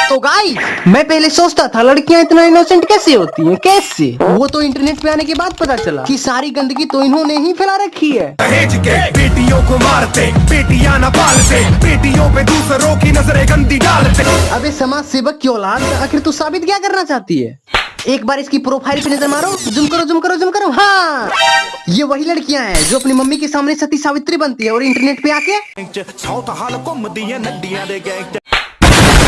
तो गाइस, मैं पहले सोचता था लड़कियां इतना इनोसेंट कैसे होती हैं, कैसे। वो तो इंटरनेट पे आने के बाद पता चला कि सारी गंदगी तो इन्होंने ही फैला रखी है। दहेज के बेटियों को मारते, बेटियां न पालते, बेटियों पे दूसरों की नजरें गंदी डालते। अबे समाज सेवक की औलाद, आखिर तू साबित क्या करना चाहती है? एक बार इसकी प्रोफाइल पे नजर मारो, जूम करो जूम करो जूम करो। हाँ, ये वही लड़कियां हैं जो अपनी मम्मी के सामने सती सावित्री बनती है और इंटरनेट पे आके